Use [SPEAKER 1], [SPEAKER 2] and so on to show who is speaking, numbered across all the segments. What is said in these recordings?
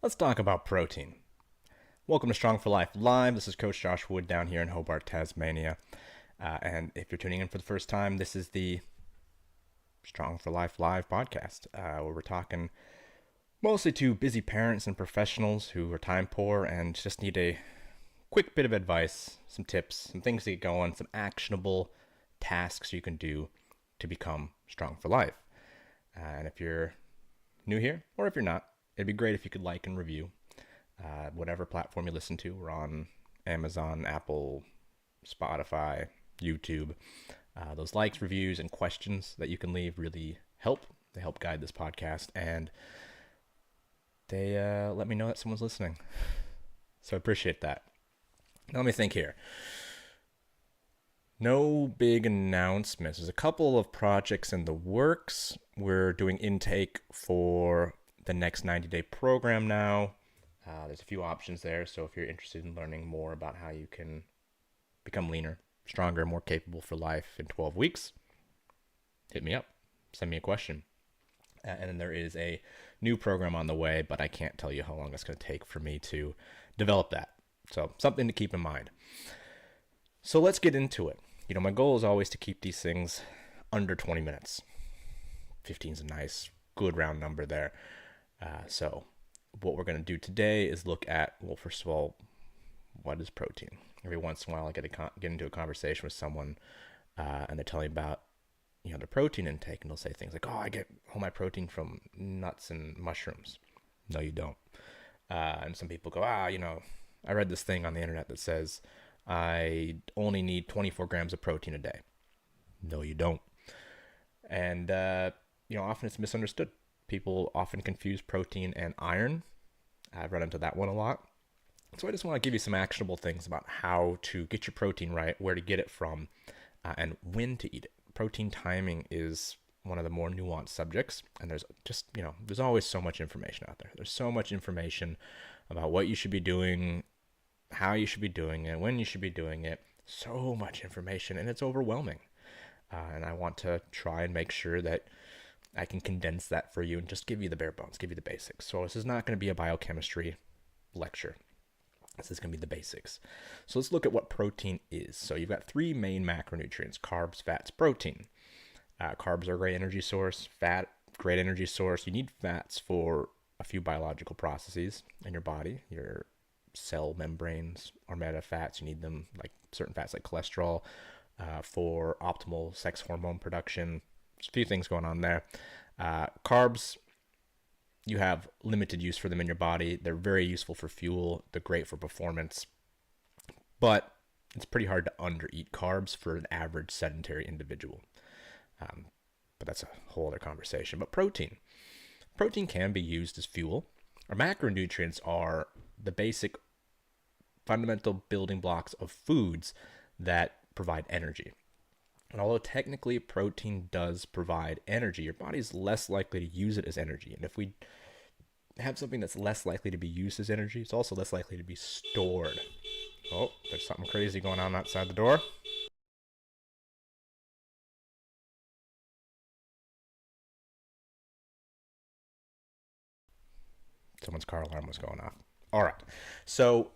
[SPEAKER 1] Let's talk about protein. Welcome to Strong for Life Live. This is Coach Josh Wood down here in Hobart, Tasmania. And if you're tuning in for the first time, this is the Strong for Life Live podcast, where we're talking mostly to busy parents and professionals who are time poor and just need a quick bit of advice, some tips, some things to get going, some actionable tasks you can do to become strong for life. And if you're new here, or if you're not, it'd be great if you could like and review whatever platform you listen to. We're on Amazon, Apple, Spotify, YouTube. Those likes, reviews, and questions that you can leave really help. They help guide this podcast, and they let me know that someone's listening. So I appreciate that. Now let me think here. No big announcements. There's a couple of projects in the works. We're doing intake for the next 90-day program now. There's a few options there. So if you're interested in learning more about how you can become leaner, stronger, more capable for life in 12 weeks, hit me up. Send me a question. And then there is a new program on the way, but I can't tell you how long it's going to take for me to develop that. So something to keep in mind. So let's get into it. You know, my goal is always to keep these things under 20 minutes. 15 is a nice, good round number there. So what we're going to do today is look at, well, first of all, what is protein? Every once in a while I get into a conversation with someone and they're telling me about, you know, their protein intake, and they'll say things like, oh, I get all my protein from nuts and mushrooms. No, you don't. And some people go, you know, I read this thing on the internet that says I only need 24 grams of protein a day. No, you don't. And, you know, often it's misunderstood. People often confuse protein and iron. I've run into that one a lot. So I just want to give you some actionable things about how to get your protein right, where to get it from, and when to eat it. Protein timing is one of the more nuanced subjects, and there's just, you know, there's always so much information out there. There's so much information about what you should be doing, how you should be doing it, when you should be doing it. So much information, and it's overwhelming. And I want to try and make sure that I can condense that for you and just give you the bare bones, give you the basics. So this is not going to be a biochemistry lecture. This is going to be the basics. So let's look at what protein is. So you've got three main macronutrients: carbs, fats, protein. Carbs are a great energy source. Fat, great energy source. You need fats for a few biological processes in your body. Your cell membranes are made of fats. You need them, like certain fats like cholesterol, for optimal sex hormone production. There's a few things going on there. Carbs, you have limited use for them in your body. They're very useful for fuel. They're great for performance. But it's pretty hard to undereat carbs for an average sedentary individual. But that's a whole other conversation. But protein. Protein can be used as fuel. Our macronutrients are the basic fundamental building blocks of foods that provide energy. And although technically protein does provide energy, your body's less likely to use it as energy. And if we have something that's less likely to be used as energy, it's also less likely to be stored. Oh, there's something crazy going on outside the door. Someone's car alarm was going off. All right. So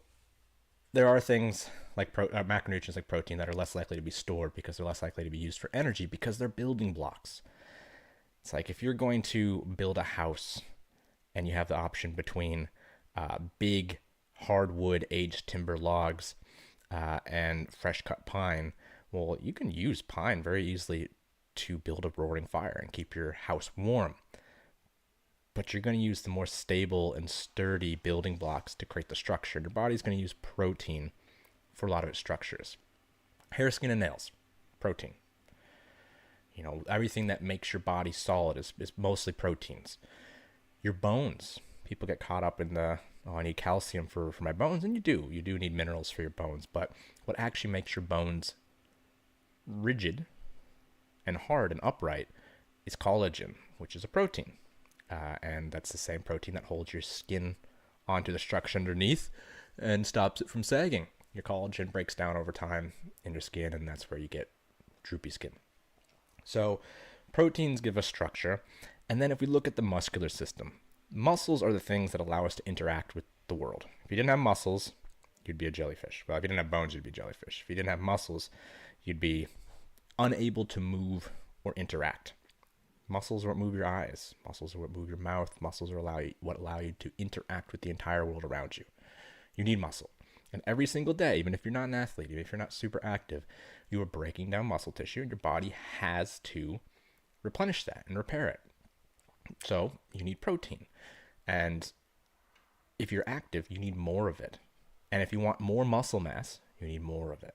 [SPEAKER 1] there are things like macronutrients like protein that are less likely to be stored because they're less likely to be used for energy because they're building blocks. It's like if you're going to build a house and you have the option between big hardwood aged timber logs and fresh cut pine, well, you can use pine very easily to build a roaring fire and keep your house warm. But you're going to use the more stable and sturdy building blocks to create the structure. Your body's going to use protein for a lot of its structures. Hair, skin, and nails, protein. You know, everything that makes your body solid is mostly proteins. Your bones. People get caught up in the, oh, I need calcium for my bones. And you do. You do need minerals for your bones. But what actually makes your bones rigid and hard and upright is collagen, which is a protein. And that's the same protein that holds your skin onto the structure underneath and stops it from sagging. Your collagen breaks down over time in your skin, and that's where you get droopy skin. So proteins give us structure. And then if we look at the muscular system, Muscles are the things that allow us to interact with the world. If you didn't have muscles, you'd be a jellyfish. Well, if you didn't have bones, you'd be a jellyfish. If you didn't have muscles, you'd be unable to move or interact. Muscles are what move your eyes. Muscles are what move your mouth. Muscles are what allow you to interact with the entire world around you. You need muscle. And every single day, even if you're not an athlete, even if you're not super active, you are breaking down muscle tissue, and your body has to replenish that and repair it. So you need protein. And if you're active, you need more of it. And if you want more muscle mass, you need more of it.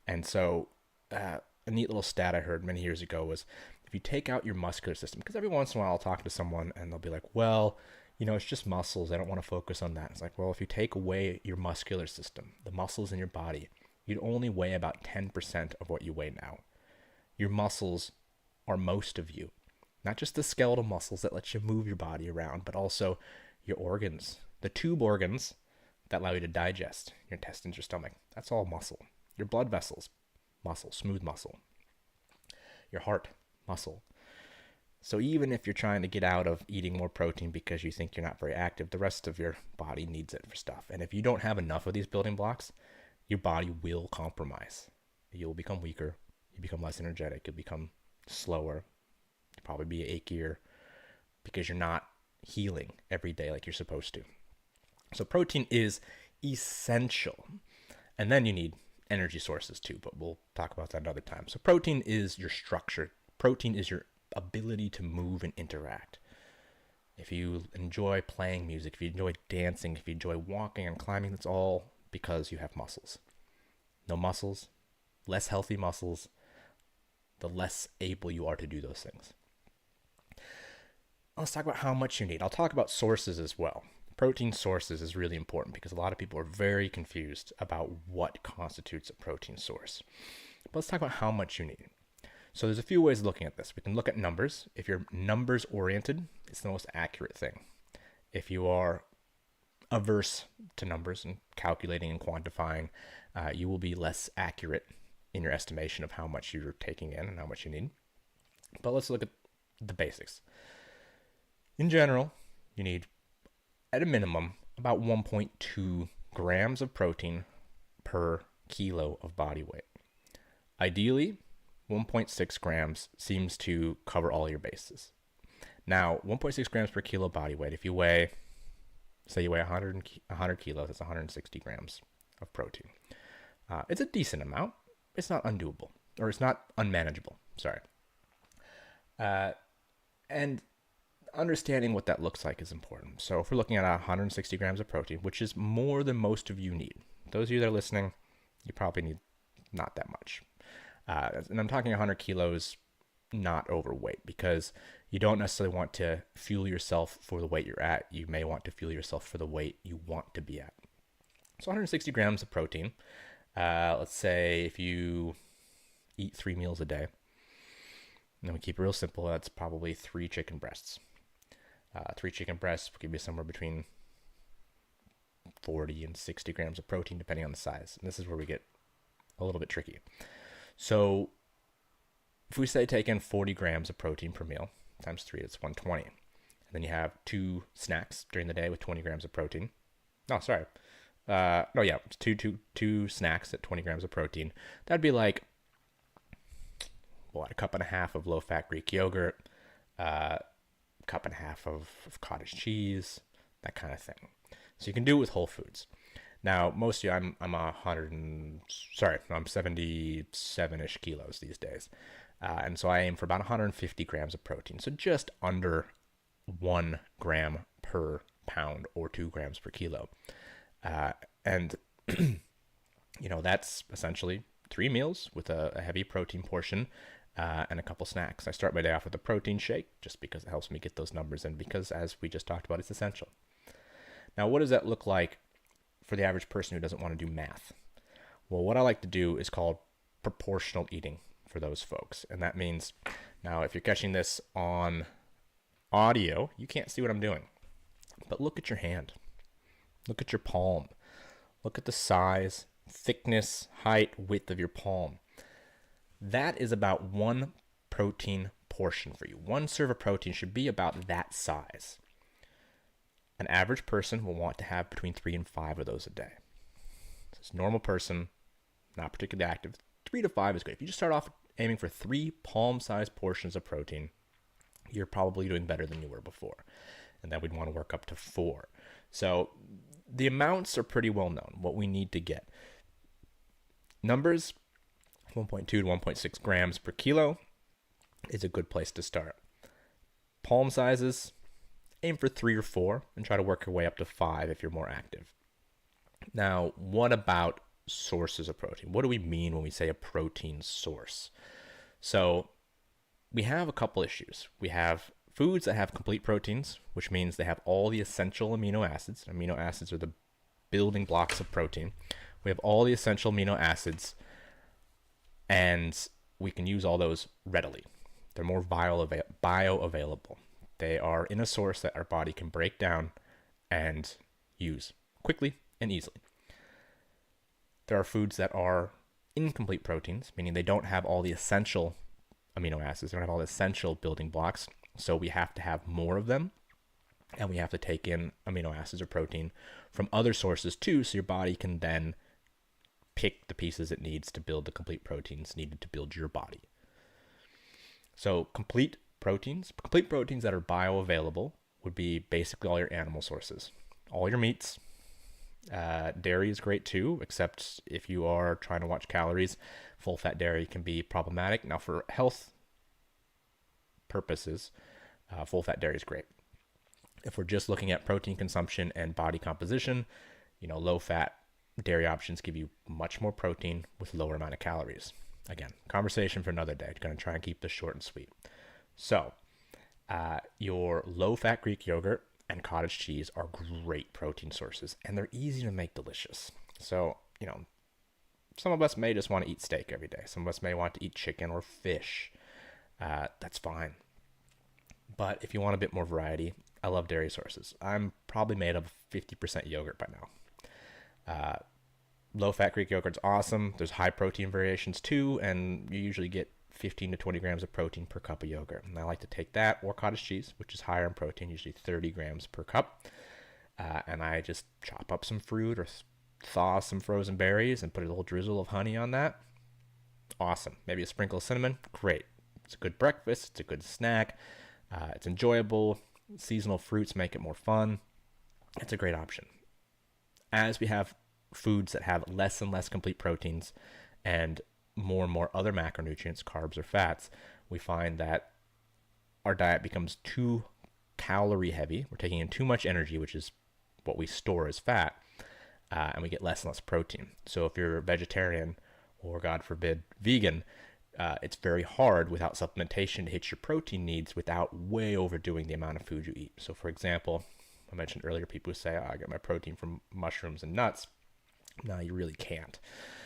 [SPEAKER 1] And so a neat little stat I heard many years ago was, if you take out your muscular system, because every once in a while I'll talk to someone and they'll be like, well, it's just muscles. I don't want to focus on that. It's like, well, if you take away your muscular system, the muscles in your body, you'd only weigh about 10% of what you weigh now. Your muscles are most of you, not just the skeletal muscles that let you move your body around, but also your organs, the tube organs that allow you to digest, your intestines, your stomach. That's all muscle. Your blood vessels, muscle, smooth muscle. Your heart, muscle. So even if you're trying to get out of eating more protein because you think you're not very active, the rest of your body needs it for stuff. And if you don't have enough of these building blocks, your body will compromise. You'll become weaker. You become less energetic. You'll become slower. You'll probably be achier because you're not healing every day like you're supposed to. So protein is essential. And then you need energy sources too, but we'll talk about that another time. So protein is your structure. Protein is your ability to move and interact. If you enjoy playing music, if you enjoy dancing, if you enjoy walking and climbing, that's all because you have muscles. No muscles, less healthy muscles, the less able you are to do those things. Let's talk about how much you need. I'll talk about sources as well. Protein sources is really important because a lot of people are very confused about what constitutes a protein source. But let's talk about how much you need. So there's a few ways of looking at this. We can look at numbers. If you're numbers oriented, it's the most accurate thing. If you are averse to numbers and calculating and quantifying, you will be less accurate in your estimation of how much you're taking in and how much you need. But let's look at the basics. In general, you need, at a minimum, about 1.2 grams of protein per kilo of body weight. Ideally, 1.6 grams seems to cover all your bases. Now, 1.6 grams per kilo body weight, if you weigh, say you weigh 100 kilos, that's 160 grams of protein. It's a decent amount. It's not undoable, or it's not unmanageable, sorry. And understanding what that looks like is important. So if we're looking at 160 grams of protein, which is more than most of you need. Those of you that are listening, you probably need not that much. And I'm talking 100 kilos, not overweight, because you don't necessarily want to fuel yourself for the weight you're at. You may want to fuel yourself for the weight you want to be at. So 160 grams of protein. Let's say if you eat 3 meals a day, and then we keep it real simple, that's probably 3 chicken breasts. 3 chicken breasts will give you somewhere between 40 and 60 grams of protein, depending on the size. And this is where we get a little bit tricky. So if we say take in 40 grams of protein per meal times 3, that's 120. And then you have 2 snacks during the day with 20 grams of protein. No, sorry. Two snacks at 20 grams of protein. That'd be like, a cup and a half of low-fat Greek yogurt, cup and a half of cottage cheese, that kind of thing. So you can do it with whole foods. Now, most of you, I'm 77-ish kilos these days. And so I aim for about 150 grams of protein. So just under 1 gram per pound or 2 grams per kilo. And that's essentially 3 meals with a heavy protein portion and a couple snacks. I start my day off with a protein shake just because it helps me get those numbers in, because as we just talked about, it's essential. Now, what does that look like for the average person who doesn't want to do math? Well, what I like to do is called proportional eating for those folks. And that means, now if you're catching this on audio, you can't see what I'm doing. But look at your hand. Look at your palm. Look at the size, thickness, height, width of your palm. That is about 1 protein portion for you. 1 serve of protein should be about that size. An average person will want to have between 3 and 5 of those a day. So it's a normal person, not particularly active. 3 to 5 is great. If you just start off aiming for 3 palm-sized portions of protein, you're probably doing better than you were before. And then we'd want to work up to 4. So the amounts are pretty well known, what we need to get. Numbers, 1.2 to 1.6 grams per kilo is a good place to start. Palm sizes, aim for 3 or 4 and try to work your way up to 5 if you're more active. Now, what about sources of protein? What do we mean when we say a protein source? So we have a couple issues. We have foods that have complete proteins, which means they have all the essential amino acids. Amino acids are the building blocks of protein. We have all the essential amino acids, and we can use all those readily. They're more bioavailable. They are in a source that our body can break down and use quickly and easily. There are foods that are incomplete proteins, meaning they don't have all the essential amino acids. They don't have all the essential building blocks. So we have to have more of them, and we have to take in amino acids or protein from other sources too, so your body can then pick the pieces it needs to build the complete proteins needed to build your body. So complete proteins that are bioavailable would be basically all your animal sources, all your meats. Dairy is great too, except if you are trying to watch calories, full fat dairy can be problematic. Now for health purposes, full fat dairy is great. If we're just looking at protein consumption and body composition, low fat dairy options give you much more protein with lower amount of calories. Again, conversation for another day. I'm going to try and keep this short and sweet. So, your low fat Greek yogurt and cottage cheese are great protein sources, and they're easy to make delicious. So, some of us may just want to eat steak every day. Some of us may want to eat chicken or fish. That's fine. But if you want a bit more variety, I love dairy sources. I'm probably made of 50% yogurt by now. Low-fat Greek yogurt's awesome. There's high protein variations too, and you usually get 15 to 20 grams of protein per cup of yogurt. And I like to take that or cottage cheese, which is higher in protein, usually 30 grams per cup. And I just chop up some fruit or thaw some frozen berries and put a little drizzle of honey on that. Awesome. Maybe a sprinkle of cinnamon. Great. It's a good breakfast. It's a good snack. It's enjoyable. Seasonal fruits make it more fun. It's a great option. As we have foods that have less and less complete proteins and more other macronutrients, carbs or fats, we find that our diet becomes too calorie heavy. We're taking in too much energy, which is what we store as fat, and we get less and less protein. So if you're a vegetarian or, God forbid, vegan, it's very hard without supplementation to hit your protein needs without way overdoing the amount of food you eat. So for example, I mentioned earlier, people who say, I get my protein from mushrooms and nuts. No, you really can't.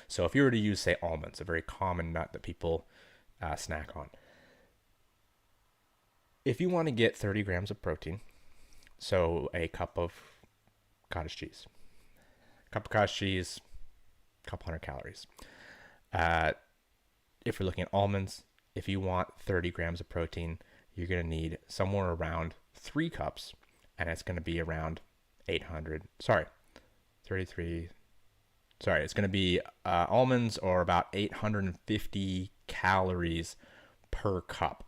[SPEAKER 1] So if you were to use, say, almonds, a very common nut that people snack on. If you want to get 30 grams of protein, so a cup of cottage cheese, couple 100 calories. If you're looking at almonds, if you want 30 grams of protein, you're going to need somewhere around 3 cups, and it's going to be around it's going to be almonds are about 850 calories per cup.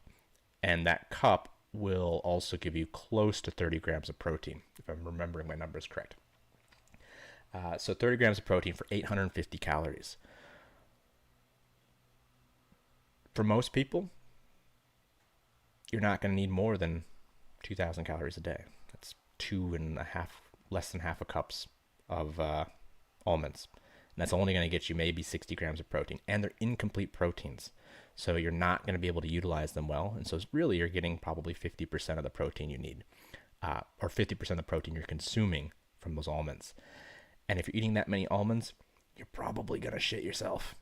[SPEAKER 1] And that cup will also give you close to 30 grams of protein, if I'm remembering my numbers correct. So 30 grams of protein for 850 calories. For most people, you're not going to need more than 2,000 calories a day. That's less than half a cups of almonds. And that's only going to get you maybe 60 grams of protein. And they're incomplete proteins. So you're not going to be able to utilize them well. And so really you're getting probably 50% of the protein you need, or 50% of the protein you're consuming from those almonds. And if you're eating that many almonds, you're probably going to shit yourself.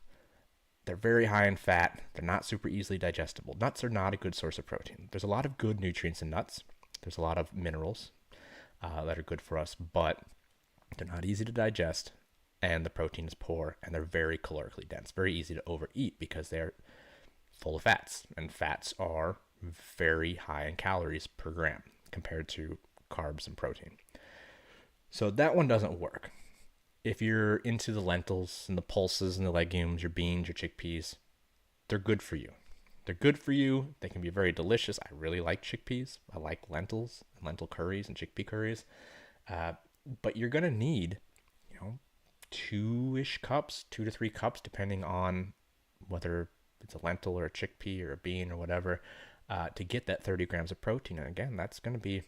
[SPEAKER 1] They're very high in fat. They're not super easily digestible. Nuts are not a good source of protein. There's a lot of good nutrients in nuts. There's a lot of minerals that are good for us, but they're not easy to digest, and the protein is poor, and they're very calorically dense. Very easy to overeat because they're full of fats, and fats are very high in calories per gram compared to carbs and protein. So that one doesn't work. If you're into the lentils and the pulses and the legumes, your beans, your chickpeas, they're good for you. They're good for you. They can be very delicious. I really like chickpeas. I like lentils and lentil curries and chickpea curries. But you're going to need, 2-ish cups, 2 to 3 cups, depending on whether it's a lentil or a chickpea or a bean or whatever, to get that 30 grams of protein. And again, that's going to be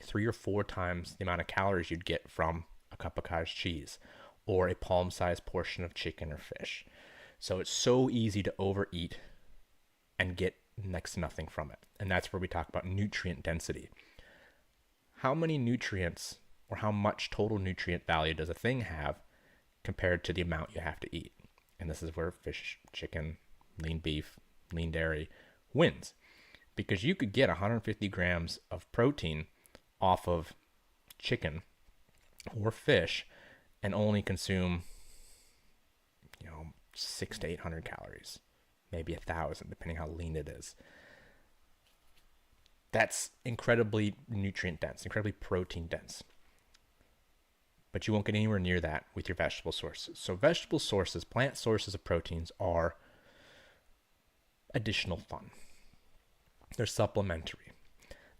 [SPEAKER 1] 3 or 4 times the amount of calories you'd get from a cup of cottage cheese or a palm-sized portion of chicken or fish. So it's so easy to overeat and get next to nothing from it. And that's where we talk about nutrient density. How many nutrients or how much total nutrient value does a thing have compared to the amount you have to eat? And this is where fish, chicken, lean beef, lean dairy wins. Because you could get 150 grams of protein off of chicken or fish and only consume 600 to 800 calories, maybe 1,000, depending how lean it is. That's incredibly nutrient dense, incredibly protein dense. But you won't get anywhere near that with your vegetable sources. So vegetable sources, plant sources of proteins, are additional fun. They're supplementary.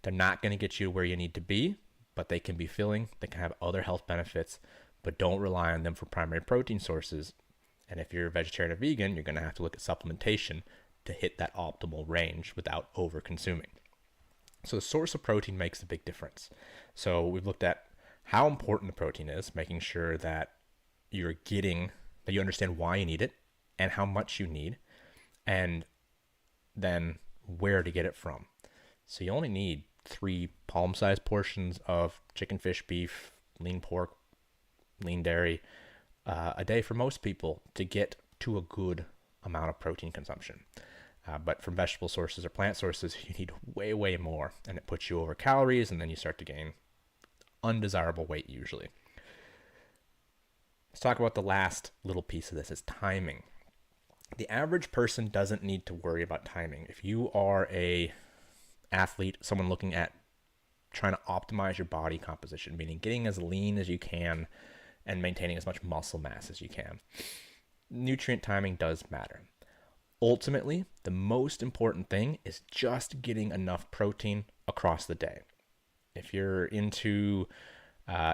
[SPEAKER 1] They're not going to get you where you need to be, but they can be filling. They can have other health benefits, but don't rely on them for primary protein sources. And if you're a vegetarian or vegan, you're going to have to look at supplementation to hit that optimal range without over consuming. So the source of protein makes a big difference. So we've looked at how important the protein is, making sure that you understand why you need it and how much you need, and then where to get it from. So you only need 3 palm-sized portions of chicken, fish, beef, lean pork, lean dairy a day for most people to get to a good amount of protein consumption. But from vegetable sources or plant sources, you need way, way more, and it puts you over calories, and then you start to gain undesirable weight usually. Let's talk about the last little piece of this, is timing. The average person doesn't need to worry about timing. If you are a athlete, someone looking at trying to optimize your body composition, meaning getting as lean as you can and maintaining as much muscle mass as you can, nutrient timing does matter. Ultimately, the most important thing is just getting enough protein across the day. If you're into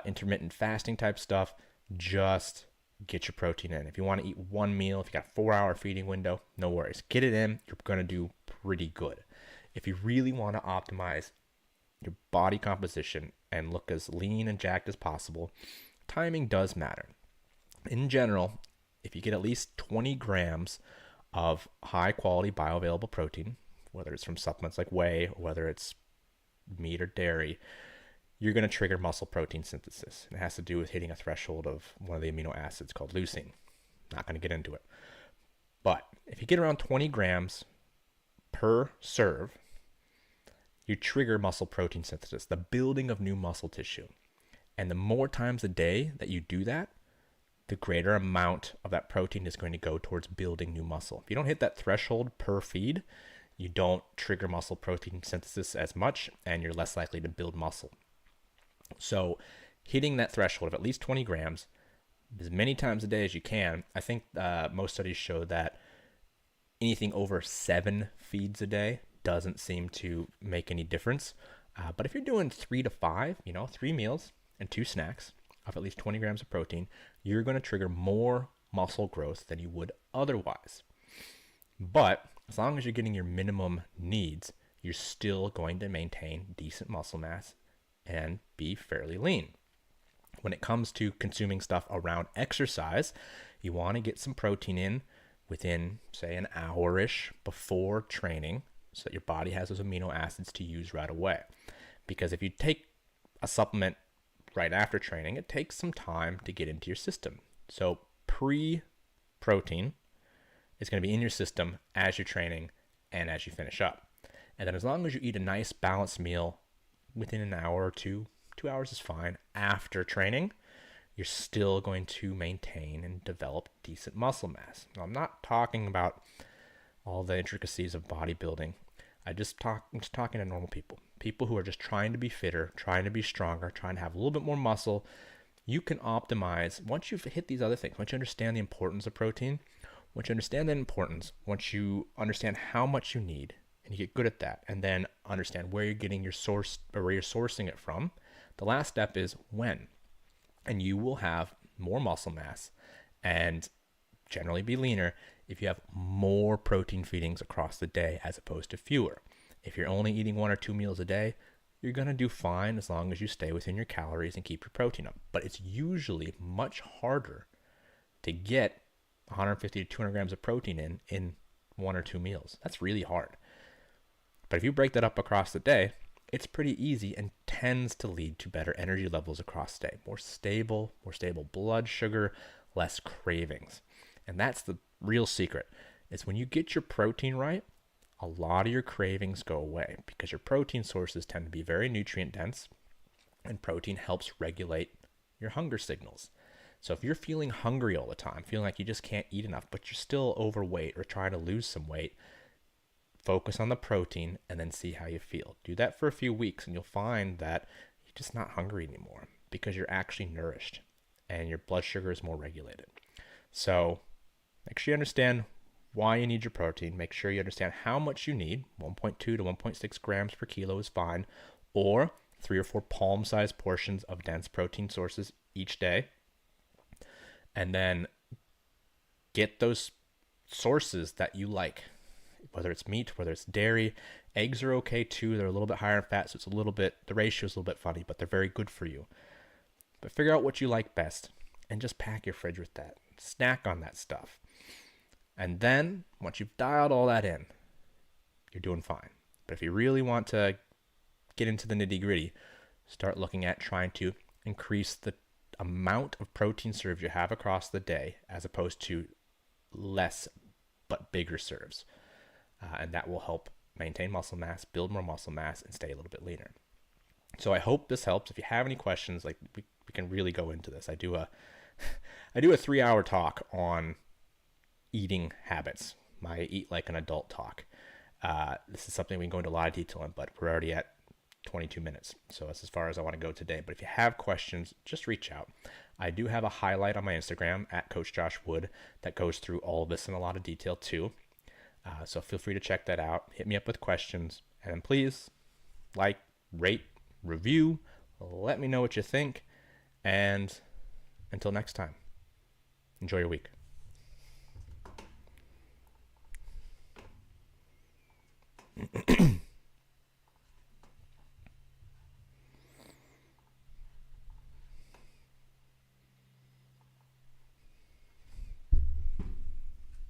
[SPEAKER 1] intermittent fasting type stuff, just get your protein in. If you want to eat one meal, if you got a 4-hour feeding window, no worries. Get it in. You're going to do pretty good. If you really want to optimize your body composition and look as lean and jacked as possible, timing does matter. In general, if you get at least 20 grams of high quality bioavailable protein, whether it's from supplements like whey or whether it's meat or dairy, you're going to trigger muscle protein synthesis. It has to do with hitting a threshold of one of the amino acids called leucine. Not going to get into it. But if you get around 20 grams per serve, you trigger muscle protein synthesis, the building of new muscle tissue. And the more times a day that you do that, the greater amount of that protein is going to go towards building new muscle. If you don't hit that threshold per feed, you don't trigger muscle protein synthesis as much, and you're less likely to build muscle. So hitting that threshold of at least 20 grams as many times a day as you can, I think most studies show that anything over 7 feeds a day doesn't seem to make any difference. But if you're doing 3 to 5, 3 meals and 2 snacks of at least 20 grams of protein, you're going to trigger more muscle growth than you would otherwise. But as long as you're getting your minimum needs, you're still going to maintain decent muscle mass and be fairly lean. When it comes to consuming stuff around exercise, you want to get some protein in within, say, an hour-ish before training so that your body has those amino acids to use right away. Because if you take a supplement right after training, it takes some time to get into your system. So pre-protein is going to be in your system as you're training and as you finish up. And then as long as you eat a nice balanced meal within an hour or 2 hours is fine, after training, you're still going to maintain and develop decent muscle mass. Now, I'm not talking about all the intricacies of bodybuilding. I'm just talking to normal people who are just trying to be fitter, trying to be stronger, trying to have a little bit more muscle. You can optimize once you've hit these other things. Once you understand the importance of protein, once you understand that importance, once you understand how much you need, and you get good at that, and then understand where you're getting your source or where you're sourcing it from, the last step is when. And you will have more muscle mass and generally be leaner if you have more protein feedings across the day as opposed to fewer. If you're only eating 1 or 2 meals a day, you're going to do fine as long as you stay within your calories and keep your protein up. But it's usually much harder to get 150 to 200 grams of protein in 1 or 2 meals. That's really hard. But if you break that up across the day, it's pretty easy and tends to lead to better energy levels across the day. More stable blood sugar, less cravings. And that's the real secret, is when you get your protein right, a lot of your cravings go away because your protein sources tend to be very nutrient dense, and protein helps regulate your hunger signals. So if you're feeling hungry all the time, feeling like you just can't eat enough, but you're still overweight or trying to lose some weight, focus on the protein and then see how you feel. Do that for a few weeks and you'll find that you're just not hungry anymore because you're actually nourished and your blood sugar is more regulated. So make sure you understand why you need your protein. Make sure you understand how much you need. 1.2 to 1.6 grams per kilo is fine, or 3 or 4 palm-sized portions of dense protein sources each day. And then get those sources that you like, whether it's meat, whether it's dairy. Eggs are okay too. They're a little bit higher in fat, so it's a little bit, the ratio is a little bit funny, but they're very good for you. But figure out what you like best and just pack your fridge with that. Snack on that stuff. And then once you've dialed all that in, you're doing fine. But if you really want to get into the nitty gritty, start looking at trying to increase the amount of protein serves you have across the day as opposed to less but bigger serves. And that will help maintain muscle mass, build more muscle mass, and stay a little bit leaner. So I hope this helps. If you have any questions, like we can really go into this. I do a 3-hour talk on eating habits, my eat like an adult talk. This is something we can go into a lot of detail on, but we're already at 22 minutes. So that's as far as I want to go today. But if you have questions, just reach out. I do have a highlight on my Instagram at Coach Josh Wood that goes through all of this in a lot of detail too. So feel free to check that out. Hit me up with questions. And then please like, rate, review. Let me know what you think. And until next time, enjoy your week.